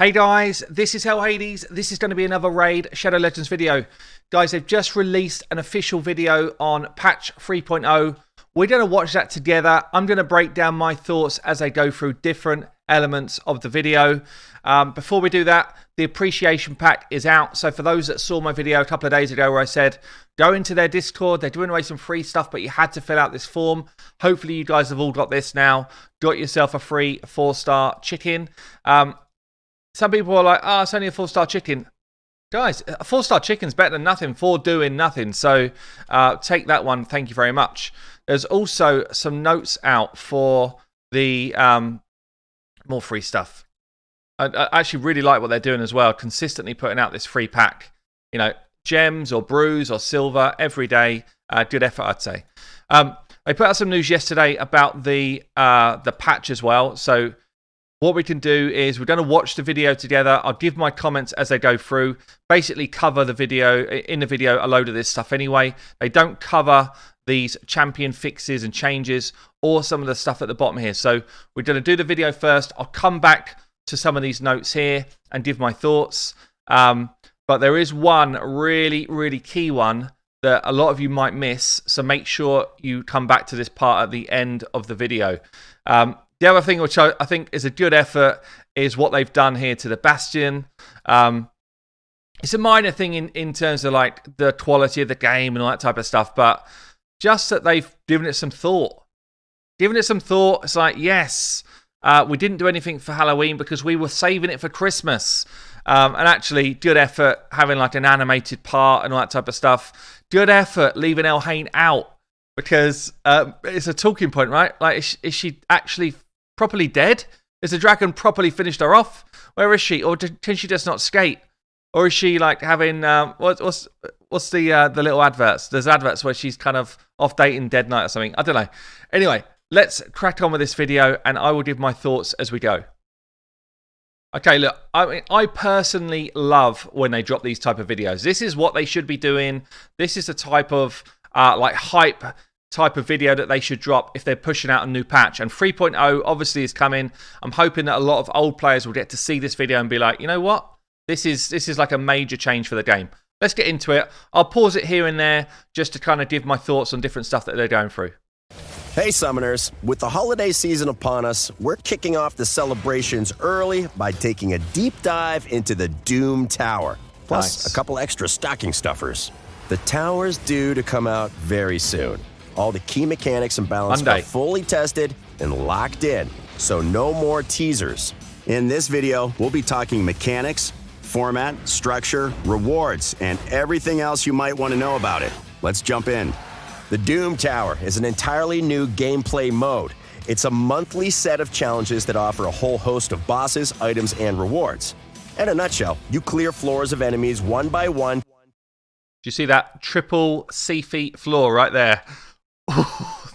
Hey guys, this is Hell Hades. This is going to be another Raid Shadow Legends video. Guys, they've just released an official video on patch 3.0. We're going to watch that together. I'm going to break down my thoughts as I go through different elements of the video. Before we do that, the appreciation pack is out. So for those that saw my video a couple of days ago where I said, go into their Discord, they're doing away some free stuff, but you had to fill out this form. Hopefully you guys have all got this now. Got yourself a free 4-star chicken. Some people are like, oh, it's only a 4-star chicken. Guys, a 4-star chicken's better than nothing for doing nothing. So take that one. Thank you very much. There's also some notes out for the more free stuff. I actually really like what they're doing as well. Consistently putting out this free pack. You know, gems or brews or silver every day. Good effort, I'd say. They put out some news yesterday about the patch as well. So what we can do is we're going to watch the video together. I'll give my comments as they go through. Basically cover the video, in the video, a load of this stuff anyway. They don't cover these champion fixes and changes or some of the stuff at the bottom here. So we're going to do the video first. I'll come back to some of these notes here and give my thoughts. But there is one really, really key one that a lot of you might miss. So make sure you come back to this part at the end of the video. The other thing which I think is a good effort is what they've done here to the Bastion. It's a minor thing in terms of like the quality of the game and all that type of stuff, but just that they've given it some thought. It's like, yes, we didn't do anything for Halloween because we were saving it for Christmas. And actually, good effort having like an animated part and all that type of stuff. Good effort leaving Elhain out because it's a talking point, right? Like, is she actually properly dead? Is the dragon properly finished her off? Where is she? Or can she just not skate? Or is she like having what's the little adverts? There's adverts where she's kind of off dating Dead Night or something. I don't know. Anyway, let's crack on with this video, and I will give my thoughts as we go. Okay, look, I personally love when they drop these type of videos. This is what they should be doing. This is the type of like hype type of video that they should drop if they're pushing out a new patch. And 3.0 obviously is coming. I'm hoping that a lot of old players will get to see this video and be like, you know what? This is like a major change for the game. Let's get into it. I'll pause it here and there just to kind of give my thoughts on different stuff that they're going through. Hey Summoners, with the holiday season upon us, we're kicking off the celebrations early by taking a deep dive into the Doom Tower. Plus, a couple extra stocking stuffers. The tower's due to come out very soon. All the key mechanics and balance are fully tested and locked in, so no more teasers. In this video, we'll be talking mechanics, format, structure, rewards, and everything else you might want to know about it. Let's jump in. The Doom Tower is an entirely new gameplay mode. It's a monthly set of challenges that offer a whole host of bosses, items, and rewards. In a nutshell, you clear floors of enemies one by one. Do you see that triple C-feet floor right there?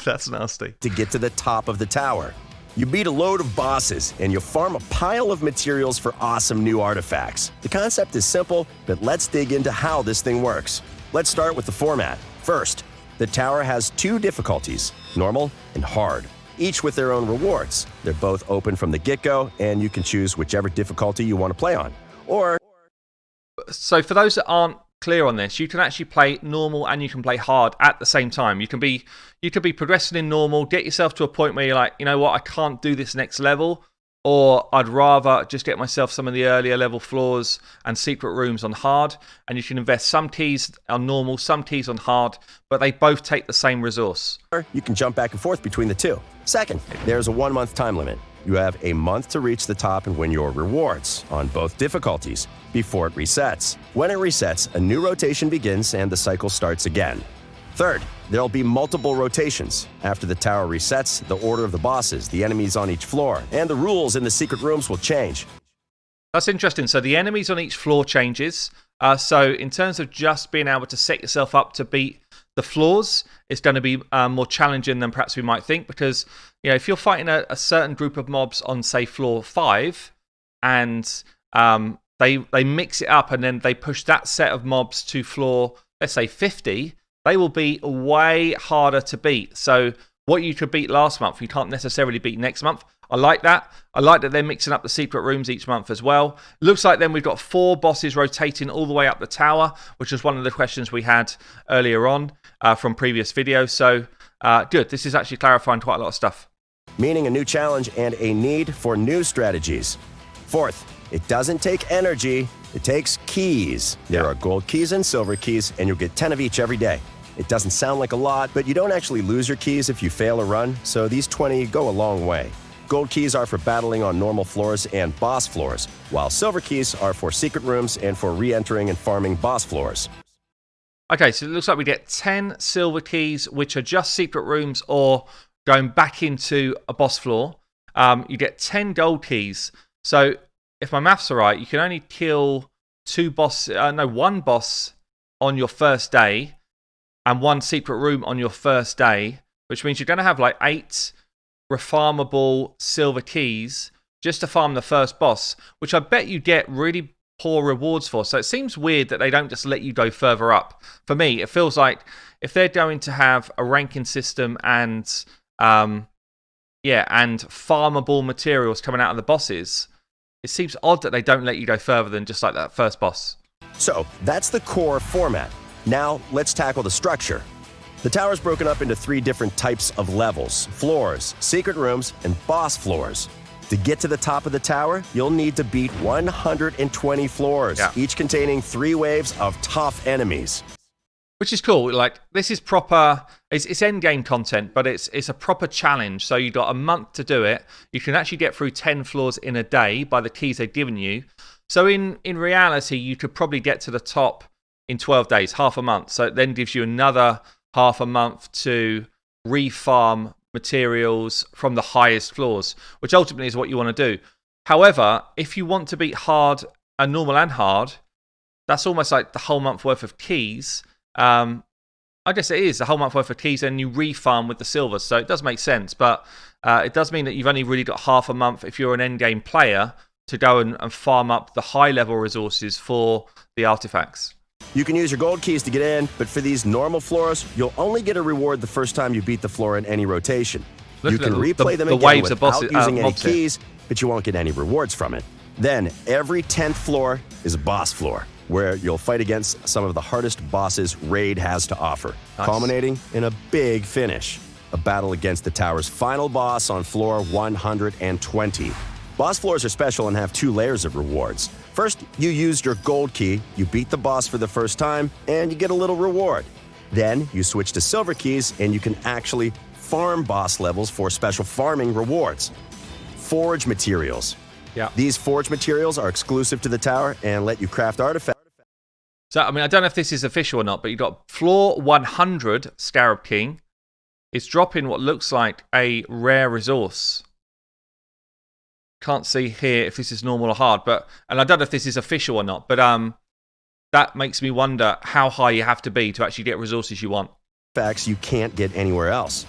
That's nasty. To get to the top of the tower. You beat a load of bosses, and you farm a pile of materials for awesome new artifacts. The concept is simple, but let's dig into how this thing works. Let's start with the format. First, the tower has 2 difficulties, normal and hard, each with their own rewards. They're both open from the get-go, and you can choose whichever difficulty you want to play on. So for those that aren't clear on this, you can actually play normal and you can play hard at the same time. You could be progressing in normal, get yourself to a point where you're like, you know what, I can't do this next level, or I'd rather just get myself some of the earlier level floors and secret rooms on hard, and you can invest some keys on normal, some keys on hard, but they both take the same resource. You can jump back and forth between the two. Second, there's a 1-month time limit. You have a month to reach the top and win your rewards on both difficulties before it resets. When it resets, a new rotation begins and the cycle starts again. Third, there'll be multiple rotations. After the tower resets, the order of the bosses, the enemies on each floor, and the rules in the secret rooms will change. That's interesting. So the enemies on each floor changes. So in terms of just being able to set yourself up to beat the floors, it's going to be more challenging than perhaps we might think, because you know, if you're fighting a certain group of mobs on, say, floor 5, and they mix it up and then they push that set of mobs to floor, let's say, 50, they will be way harder to beat. So what you could beat last month, you can't necessarily beat next month. I like that. I like that they're mixing up the secret rooms each month as well. Looks like then we've got 4 bosses rotating all the way up the tower, which was one of the questions we had earlier on from previous videos. So good. This is actually clarifying quite a lot of stuff. Meaning a new challenge and a need for new strategies. Fourth, it doesn't take energy, it takes keys. There are gold keys and silver keys, and you'll get 10 of each every day. It doesn't sound like a lot, but you don't actually lose your keys if you fail a run, so these 20 go a long way. Gold keys are for battling on normal floors and boss floors, while silver keys are for secret rooms and for re-entering and farming boss floors. Okay, so it looks like we get 10 silver keys, which are just secret rooms or going back into a boss floor. You get 10 gold keys. So if my maths are right, you can only kill one boss on your first day and 1 secret room on your first day, which means you're going to have like 8 refarmable silver keys just to farm the first boss, which I bet you get really poor rewards for. So it seems weird that they don't just let you go further up. For me, it feels like if they're going to have a ranking system and farmable materials coming out of the bosses, it seems odd that they don't let you go further than just like that first boss. So that's the core format. Now let's tackle the structure. The tower is broken up into 3 different types of levels: floors, secret rooms, and boss floors. To get to the top of the tower, you'll need to beat 120 floors, each containing 3 waves of tough enemies. Which is cool. Like, this is proper, it's end game content, but it's a proper challenge. So you've got a month to do it. You can actually get through 10 floors in a day by the keys they've given you. So in reality, you could probably get to the top in 12 days, half a month. So it then gives you another half a month to refarm materials from the highest floors, which ultimately is what you want to do. However, if you want to beat hard and normal and hard, that's almost like the whole month worth of keys. I guess it is a whole month worth of keys, and you refarm with the silver, so it does make sense. But it does mean that you've only really got half a month if you're an endgame player to go and farm up the high level resources for the artifacts. You can use your gold keys to get in, but for these normal floors, you'll only get a reward the first time you beat the floor in any rotation. You can replay them again without using any keys, but you won't get any rewards from it. Then, every 10th floor is a boss floor, where you'll fight against some of the hardest bosses Raid has to offer, culminating in a big finish, a battle against the tower's final boss on floor 120. Boss floors are special and have 2 layers of rewards. First, you use your gold key, you beat the boss for the first time, and you get a little reward. Then, you switch to silver keys, and you can actually farm boss levels for special farming rewards. Forge materials. These forge materials are exclusive to the tower and let you craft artifacts. So, I mean, I don't know if this is official or not, but you've got floor 100 Scarab King. It's dropping what looks like a rare resource. Can't see here if this is normal or hard, and I don't know if this is official or not, but that makes me wonder how high you have to be to actually get resources you want. Facts you can't get anywhere else.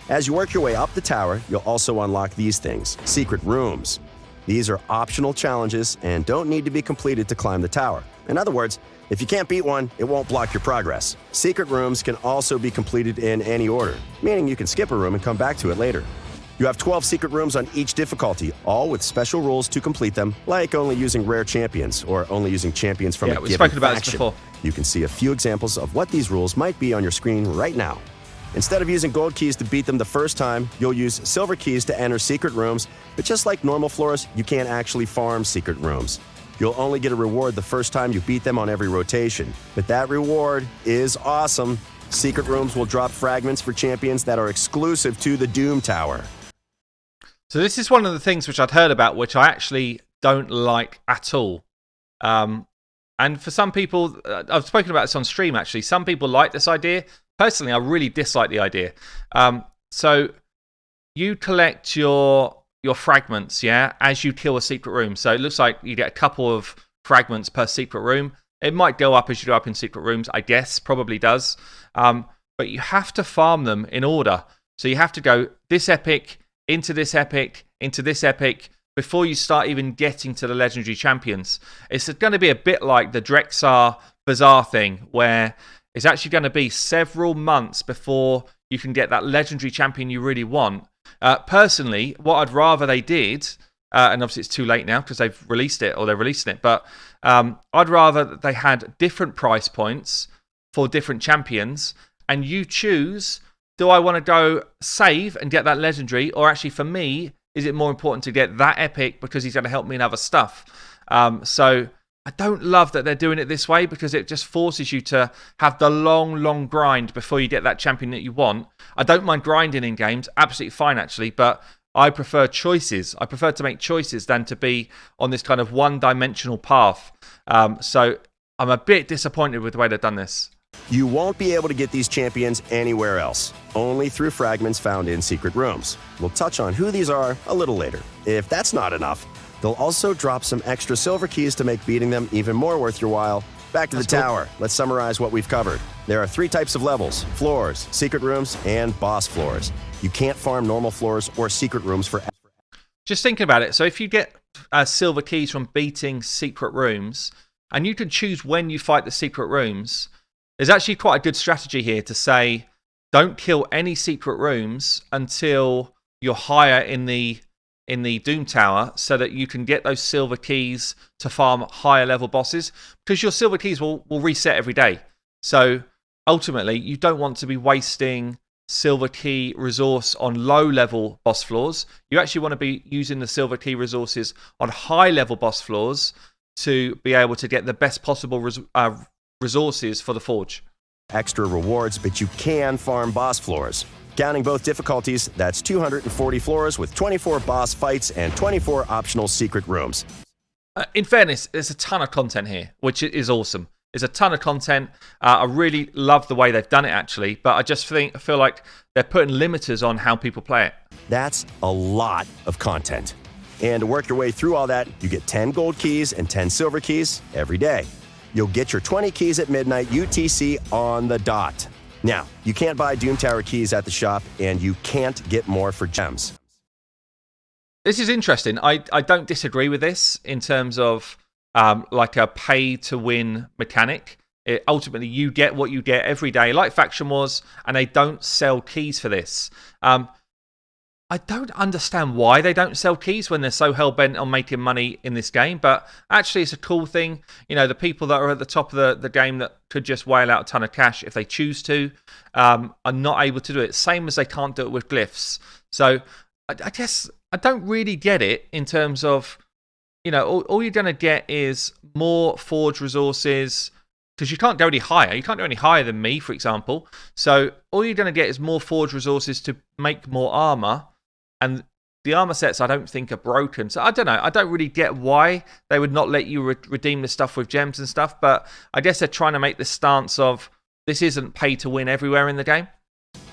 As you work your way up the tower, you'll also unlock these things: secret rooms. These are optional challenges and don't need to be completed to climb the tower. In other words, if you can't beat one, it won't block your progress. Secret rooms can also be completed in any order, meaning you can skip a room and come back to it later. You have 12 secret rooms on each difficulty, all with special rules to complete them, like only using rare champions or only using champions from a given spoken about faction. This before. You can see a few examples of what these rules might be on your screen right now. Instead of using gold keys to beat them the first time, you'll use silver keys to enter secret rooms, but just like normal floors, you can't actually farm secret rooms. You'll only get a reward the first time you beat them on every rotation, but that reward is awesome. Secret rooms will drop fragments for champions that are exclusive to the Doom Tower. So this is one of the things which I'd heard about, which I actually don't like at all. And for some people, I've spoken about this on stream actually, some people like this idea. Personally, I really dislike the idea. So you collect your fragments, as you kill a secret room. So it looks like you get a couple of fragments per secret room. It might go up as you go up in secret rooms, I guess, probably does. But you have to farm them in order. So you have to go this epic, into this epic, into this epic, before you start even getting to the legendary champions. It's going to be a bit like the Drexar Bazaar thing, where it's actually going to be several months before you can get that legendary champion you really want. Personally, what I'd rather they did, and obviously it's too late now because they've released it or they're releasing it, but I'd rather that they had different price points for different champions, and you choose, do I want to go save and get that legendary, or actually for me, is it more important to get that epic because he's going to help me in other stuff? So I don't love that they're doing it this way, because it just forces you to have the long grind before you get that champion that you want. I don't mind grinding in games, absolutely fine actually, but I prefer choices. I prefer to make choices than to be on this kind of one-dimensional path. So I'm a bit disappointed with the way they've done this. You won't be able to get these champions anywhere else, only through fragments found in secret rooms. We'll touch on who these are a little later. If that's not enough, they'll also drop some extra silver keys to make beating them even more worth your while. Back to the tower. Let's summarize what we've covered. There are 3 types of levels: floors, secret rooms, and boss floors. You can't farm normal floors or secret rooms for... Just thinking about it, so if you get silver keys from beating secret rooms, and you can choose when you fight the secret rooms, there's actually quite a good strategy here to say, don't kill any secret rooms until you're higher in the Doom Tower, so that you can get those silver keys to farm higher level bosses, because your silver keys will reset every day. So ultimately, you don't want to be wasting silver key resource on low level boss floors. You actually want to be using the silver key resources on high level boss floors to be able to get the best possible resources for the forge. Extra rewards, but you can farm boss floors. Counting both difficulties, that's 240 floors with 24 boss fights and 24 optional secret rooms. In fairness, there's a ton of content here, which is awesome. There's a ton of content. I really love the way they've done it, actually, but I just feel like they're putting limiters on how people play it. That's a lot of content. And to work your way through all that, you get 10 gold keys and 10 silver keys every day. You'll get your 20 keys at midnight UTC on the dot. Now, you can't buy Doom Tower keys at the shop, and you can't get more for gems. This is interesting. I don't disagree with this in terms of like a pay-to-win mechanic. Ultimately, you get what you get every day, like Faction Wars, and they don't sell keys for this. I don't understand why they don't sell keys when they're so hell-bent on making money in this game, but actually it's a cool thing. You know, the people that are at the top of the game that could just whale out a ton of cash if they choose to, are not able to do it. Same as they can't do it with glyphs. So I guess I don't really get it in terms of, you know, all you're going to get is more forge resources, because you can't go any higher. You can't go any higher than me, for example. So all you're going to get is more forge resources to make more armor. And the armor sets I don't think are broken. So I don't know. I don't really get why they would not let you redeem the stuff with gems and stuff. But I guess they're trying to make the stance of this isn't pay to win everywhere in the game.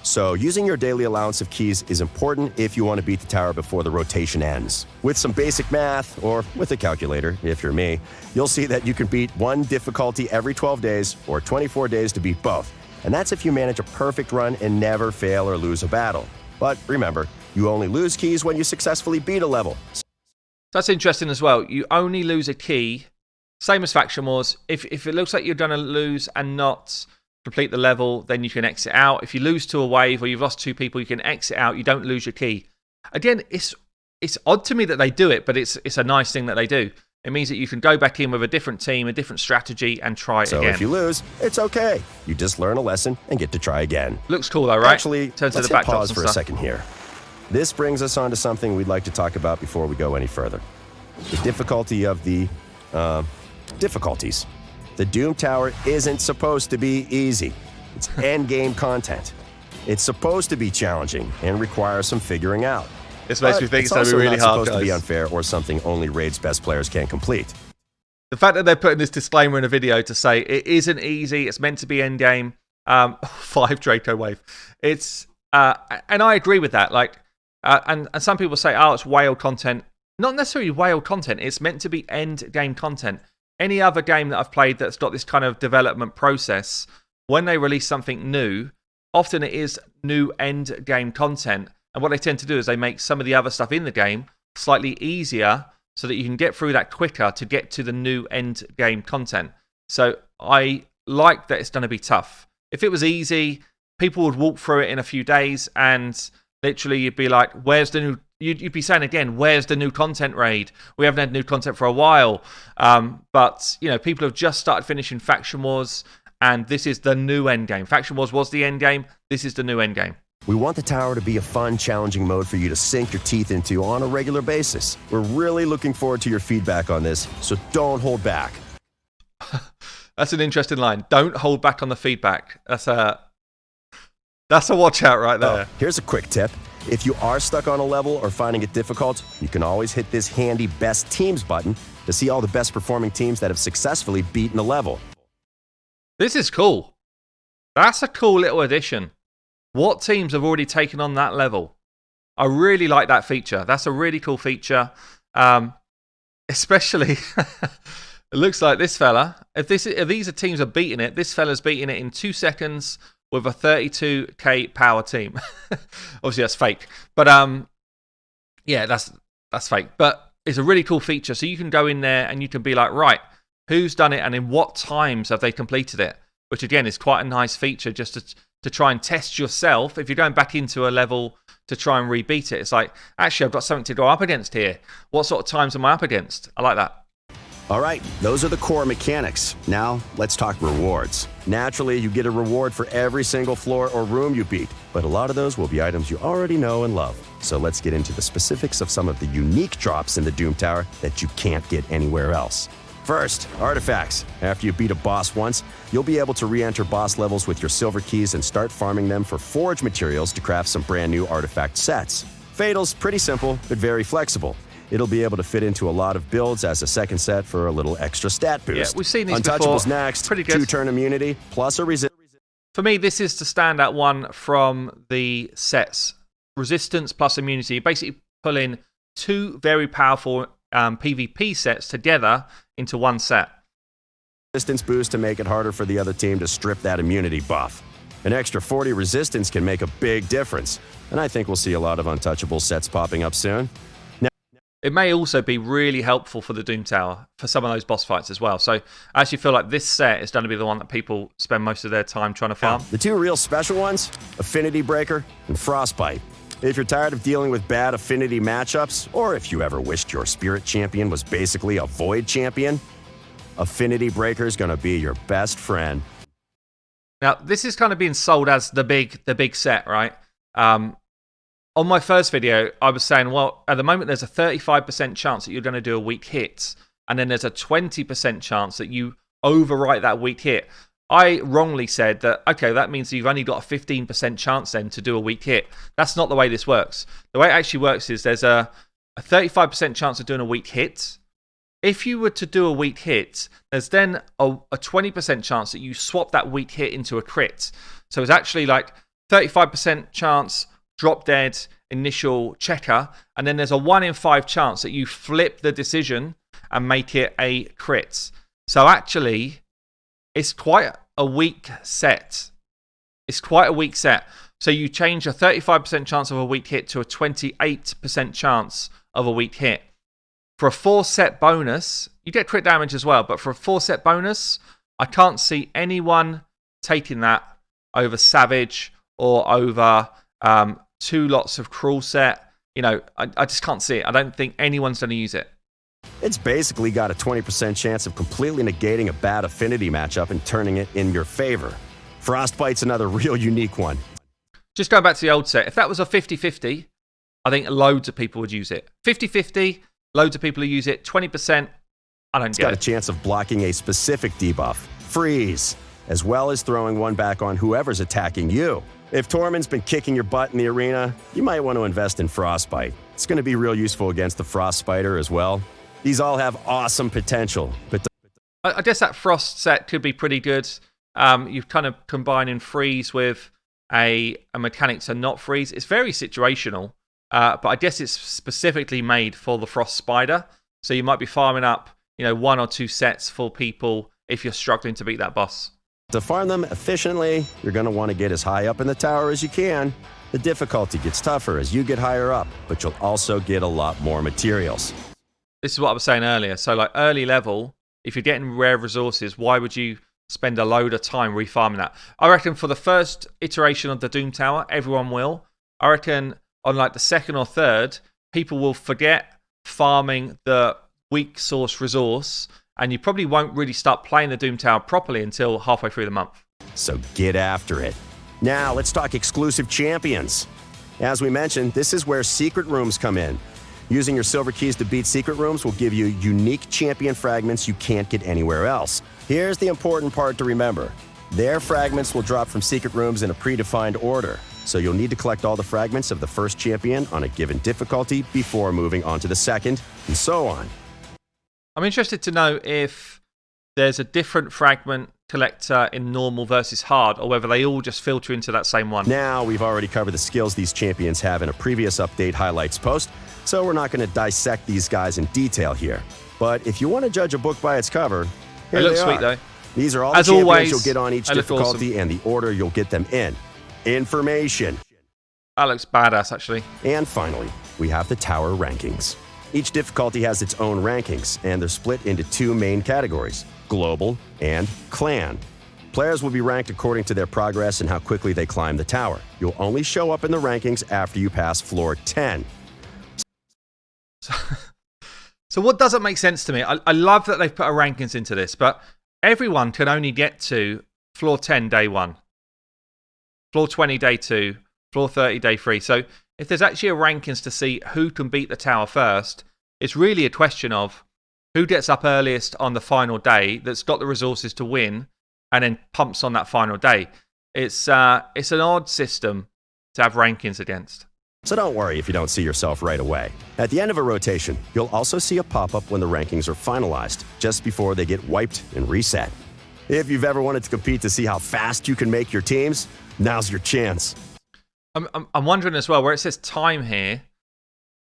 So using your daily allowance of keys is important if you want to beat the tower before the rotation ends. With some basic math, or with a calculator, if you're me, you'll see that you can beat one difficulty every 12 days or 24 days to beat both. And that's if you manage a perfect run and never fail or lose a battle. But remember, you only lose keys when you successfully beat a level. That's interesting as well. You only lose a key, same as Faction Wars. If it looks like you're going to lose and not complete the level, then you can exit out. If you lose to a wave or you've lost 2 people, you can exit out. You don't lose your key. Again, it's odd to me that they do it, but it's a nice thing that they do. It means that you can go back in with a different team, a different strategy, and try it again. So if you lose, it's okay. You just learn a lesson and get to try again. Looks cool though, right? Actually, let's hit pause for a second here. This brings us on to something we'd like to talk about before we go any further. The difficulty of the difficulties. The Doom Tower isn't supposed to be easy. It's endgame content. It's supposed to be challenging and require some figuring out. This makes me think it's going to be really hard, It's supposed to be unfair or something only Raid's best players can complete. The fact that they're putting this disclaimer in a video to say it isn't easy, it's meant to be endgame, 5 Draco Wave. It's and I agree with that. Like, and some people say, oh, it's whale content. Not necessarily whale content. It's meant to be end game content. Any other game that I've played that's got this kind of development process, when they release something new, often it is new end game content. And what they tend to do is they make some of the other stuff in the game slightly easier so that you can get through that quicker to get to the new end game content. So I like that it's going to be tough. If it was easy, people would walk through it in a few days, and literally you'd be like, where's the new... You'd be saying again, where's the new content raid? We haven't had new content for a while. But, you know, people have just started finishing Faction Wars, and this is the new endgame. Faction Wars was the endgame. This is the new endgame. We want the tower to be a fun, challenging mode for you to sink your teeth into on a regular basis. We're really looking forward to your feedback on this, so don't hold back. That's an interesting line. Don't hold back on the feedback. That's a watch out right there. Oh, here's a quick tip. If you are stuck on a level or finding it difficult, you can always hit this handy Best Teams button to see all the best performing teams that have successfully beaten a level. This is cool. That's a cool little addition. What teams have already taken on that level? I really like that feature. That's a really cool feature. Especially, it looks like this fella. If these are teams are beating it, this fella's beating it in 2 seconds with a 32k power team. Obviously, that's fake. But yeah, that's fake. But it's a really cool feature. So you can go in there and you can be like, right, who's done it and in what times have they completed it? Which again is quite a nice feature just to try and test yourself. If you're going back into a level to try and rebeat it, it's like, actually, I've got something to go up against here. What sort of times am I up against? I like that. All right, those are the core mechanics. Now, let's talk rewards. Naturally, you get a reward for every single floor or room you beat, but a lot of those will be items you already know and love. So let's get into the specifics of some of the unique drops in the Doom Tower that you can't get anywhere else. First, artifacts. After you beat a boss once, you'll be able to re-enter boss levels with your silver keys and start farming them for forge materials to craft some brand new artifact sets. Fatal's pretty simple, but very flexible. It'll be able to fit into a lot of builds as a second set for a little extra stat boost. Yeah, we've seen these Untouchables before. next, Pretty good. 2-turn immunity, plus a resist. For me, this is the standout one from the sets. Resistance plus immunity. You basically pull in 2 very powerful PvP sets together into one set. Resistance boost to make it harder for the other team to strip that immunity buff. An extra 40 resistance can make a big difference, and I think we'll see a lot of untouchable sets popping up soon. It may also be really helpful for the Doom Tower for some of those boss fights as well. So I actually feel like this set is going to be the one that people spend most of their time trying to farm. The 2 real special ones, Affinity Breaker and Frostbite. If you're tired of dealing with bad affinity matchups, or if you ever wished your Spirit Champion was basically a Void Champion, Affinity Breaker is going to be your best friend. Now, this is kind of being sold as the big set, right? On my first video, I was saying, well, at the moment, there's a 35% chance that you're going to do a weak hit, and then there's a 20% chance that you overwrite that weak hit. I wrongly said that, okay, that means you've only got a 15% chance then to do a weak hit. That's not the way this works. The way it actually works is there's a 35% chance of doing a weak hit. If you were to do a weak hit, there's then a 20% chance that you swap that weak hit into a crit. So it's actually like 35% chance, drop dead, initial checker, and then there's a 1 in 5 chance that you flip the decision and make it a crit. So actually, it's quite a weak set. It's quite a weak set. So you change a 35% chance of a weak hit to a 28% chance of a weak hit. For a 4-set bonus, you get crit damage as well, but for a 4-set bonus, I can't see anyone taking that over Savage or over 2 lots of Cruel set. You know, I just can't see it. I don't think anyone's going to use it. It's basically got a 20% chance of completely negating a bad affinity matchup and turning it in your favor. Frostbite's another real unique one. Just going back to the old set, if that was a 50-50, I think loads of people would use it. 50-50, loads of people who use it. 20%, I don't It's get got it. a chance of blocking a specific debuff, Freeze, as well as throwing one back on whoever's attacking you. If Tormund's been kicking your butt in the arena, you might want to invest in Frostbite. It's going to be real useful against the Frost Spider as well. These all have awesome potential, but I guess that Frost set could be pretty good. You've kind of combining freeze with a mechanic to not freeze. It's very situational, but I guess it's specifically made for the Frost Spider. So you might be farming up, 1 or 2 sets for people if you're struggling to beat that boss. to farm them efficiently, you're going to want to get as high up in the tower as you can. The difficulty gets tougher as you get higher up, but you'll also get a lot more materials. This is what I was saying earlier. So like early level, if you're getting rare resources, why would you spend a load of time refarming that. I reckon for the first iteration of the Doom Tower, everyone will. I reckon on like the second or third, people will forget farming the weak source resource, and you probably won't really start playing the Doom Tower properly until halfway through the month. So get after it. Now let's talk exclusive champions. As we mentioned, this is where secret rooms come in. Using your silver keys to beat secret rooms will give you unique champion fragments you can't get anywhere else. Here's the important part to remember. Their fragments will drop from secret rooms in a predefined order, so you'll need to collect all the fragments of the first champion on a given difficulty before moving on to the second, and so on. I'm interested to know if there's a different fragment collector in normal versus hard, or whether they all just filter into that same one. Now, we've already covered the skills these champions have in a previous update highlights post, so we're not going to dissect these guys in detail here. But if you want to judge a book by its cover, here It looks they sweet, are. though. These are all the As champions always, you'll get on each they look difficulty awesome. and the order you'll get them in. Information. That looks badass, actually. And finally, we have the tower rankings. Each difficulty has its own rankings, and they're split into two main categories, global and clan. Players will be ranked according to their progress and how quickly they climb the tower. You'll only show up in the rankings after you pass floor 10. So what doesn't make sense to me, I love that they've put a rankings into this, but everyone can only get to floor 10 day 1, floor 20 day 2, floor 30 day 3. So if there's actually a rankings to see who can beat the tower first, it's really a question of who gets up earliest on the final day that's got the resources to win and then pumps on that final day. It's an odd system to have rankings against. So don't worry if you don't see yourself right away. At the end of a rotation, you'll also see a pop-up when the rankings are finalized, just before they get wiped and reset. If you've ever wanted to compete to see how fast you can make your teams, now's your chance. I'm wondering as well, where it says time here,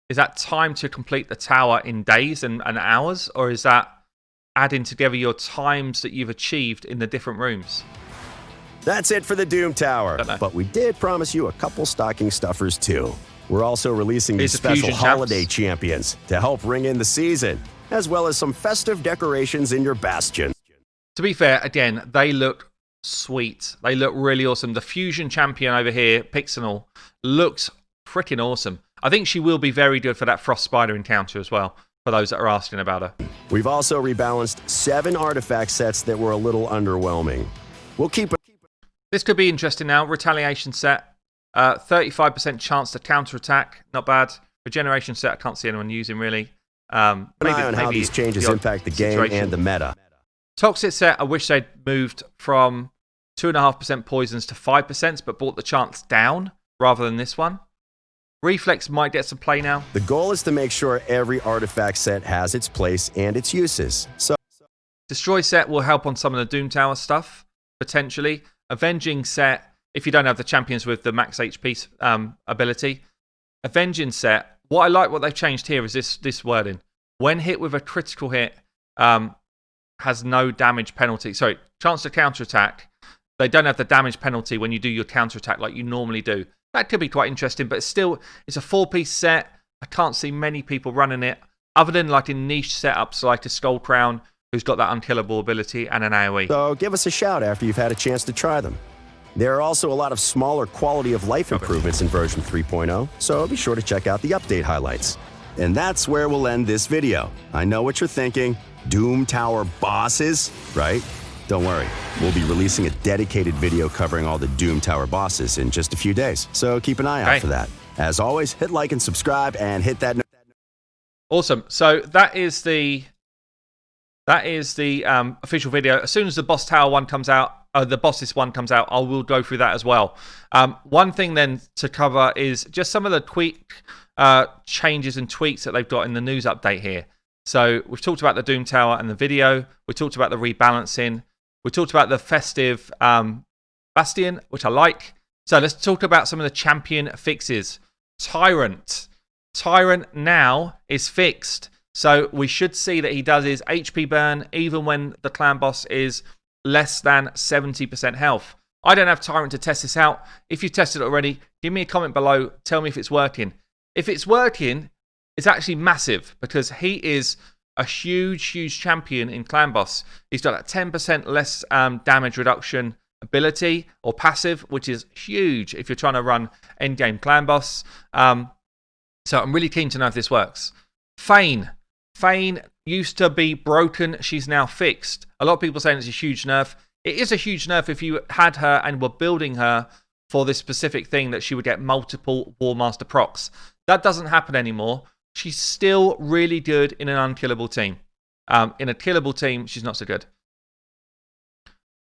is that time to complete the tower in days and hours, or is that adding together your times that you've achieved in the different rooms? That's it for the Doom Tower, but we did promise you a couple stocking stuffers too. We're also releasing these special holiday champions to help ring in the season, as well as some festive decorations in your bastion. To be fair, again, they look sweet. They look really awesome. The Fusion champion over here, Pixinal, looks freaking awesome. I think she will be very good for that Frost Spider encounter as well, for those that are asking about her. We've also rebalanced 7 artifact sets that were a little underwhelming. We'll keep it. This could be interesting now. Retaliation set. 35% chance to counterattack. Not bad. Regeneration set, I can't see anyone using really. An eye on how these changes impact the game and the meta. Toxic set, I wish they'd moved from 2.5% poisons to 5%, but brought the chance down rather than this one. Reflex might get some play now. The goal is to make sure every artifact set has its place and its uses. So, Destroy set will help on some of the Doom Tower stuff, potentially. Avenging set, if you don't have the champions with the max HP ability. Avenging set, what I like what they've changed here is this wording. When hit with a critical hit, has no damage penalty. Sorry, chance to counterattack. They don't have the damage penalty when you do your counterattack like you normally do. That could be quite interesting, but it's a 4-piece set. I can't see many people running it, other than like in niche setups like a Skull Crown, who's got that unkillable ability, and an AoE. So give us a shout after you've had a chance to try them. There are also a lot of smaller quality of life improvements in version 3.0, so be sure to check out the update highlights. And that's where we'll end this video. I know what you're thinking. Doom Tower bosses, right? Don't worry, we'll be releasing a dedicated video covering all the Doom Tower bosses in just a few days, so keep an eye out for that. As always, hit like and subscribe and hit that. Awesome. So that is the official video. As soon as the Boss Tower one comes out, the Bosses one comes out, I will go through that as well. One thing then to cover is just some of the changes and tweaks that they've got in the news update here. So we've talked about the Doom Tower and the video. We talked about the rebalancing. We talked about the festive Bastion, which I like. So let's talk about some of the champion fixes. Tyrant now is fixed. So we should see that he does his HP burn even when the clan boss is less than 70% health. I don't have Tyrant to test this out. If you've tested it already, give me a comment below. Tell me if it's working. If it's working, it's actually massive because he is a huge champion in Clan Boss. He's got a 10% less damage reduction ability or passive, which is huge if you're trying to run endgame Clan Boss. So I'm really keen to know if this works. Fane used to be broken. She's now fixed. A lot of people saying it's a huge nerf. It is a huge nerf if you had her and were building her for this specific thing that she would get multiple Warmaster procs. That doesn't happen anymore. She's still really good in an unkillable team. In a killable team, she's not so good.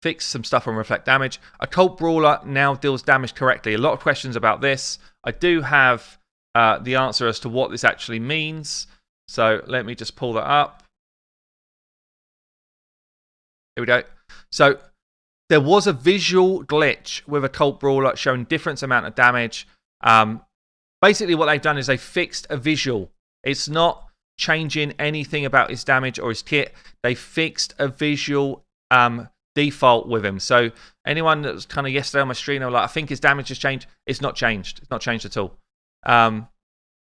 Fix some stuff on reflect damage. Occult Brawler now deals damage correctly. A lot of questions about this. I do have the answer as to what this actually means. So let me just pull that up. Here we go. So there was a visual glitch with Occult Brawler showing different amount of damage. Basically what they've done is they fixed a visual. It's not changing anything about his damage or his kit. They fixed a visual default with him. So anyone that was kind of yesterday on my stream, they were like, I think his damage has changed. It's not changed. It's not changed at all.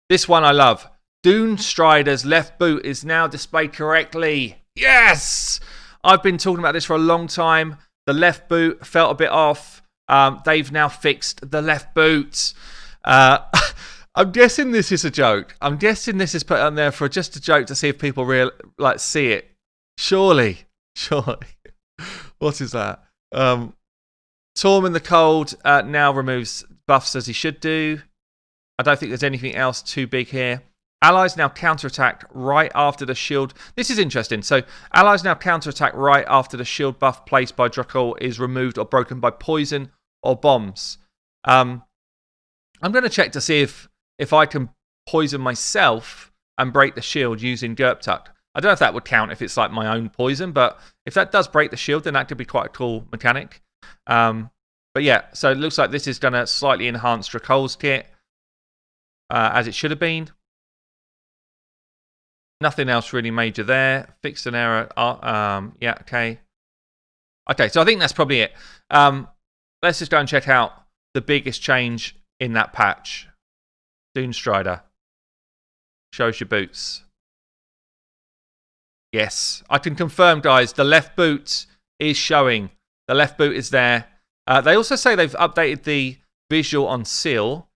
This one I love. Dune Strider's left boot is now displayed correctly. Yes! I've been talking about this for a long time. The left boot felt a bit off. They've now fixed the left boot. I'm guessing this is a joke. I'm guessing this is put on there for just a joke to see if people see it. Surely. What is that? Torm in the Cold now removes buffs as he should do. I don't think there's anything else too big here. Allies now counterattack right after the shield. This is interesting. So allies now counterattack right after the shield buff placed by Drakul is removed or broken by poison or bombs. I'm going to check to see if I can poison myself and break the shield using Gerptuck. I don't know if that would count if it's like my own poison, but if that does break the shield, then that could be quite a cool mechanic. But yeah, so it looks like this is going to slightly enhance Drakul's kit as it should have been. Nothing else really major there. Fixed an error. Yeah, okay. Okay, so I think that's probably it. Let's just go and check out the biggest change in that patch. Dune Strider. Shows your boots. Yes, I can confirm, guys, the left boot is showing. The left boot is there. They also say they've updated the visual on Seal.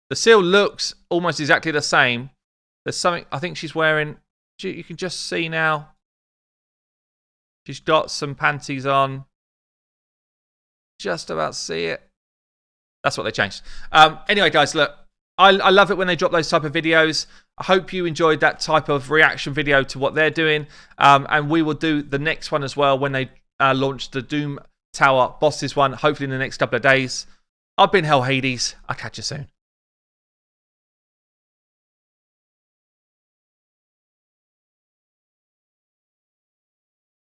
The Seal looks almost exactly the same. There's something, I think she's wearing, you can just see now. She's got some panties on. Just about see it. That's what they changed. Anyway, guys, look, I love it when they drop those type of videos. I hope you enjoyed that type of reaction video to what they're doing. And we will do the next one as well when they launch the Doom Tower Bosses one, hopefully in the next couple of days. I've been Hell Hades. I'll catch you soon.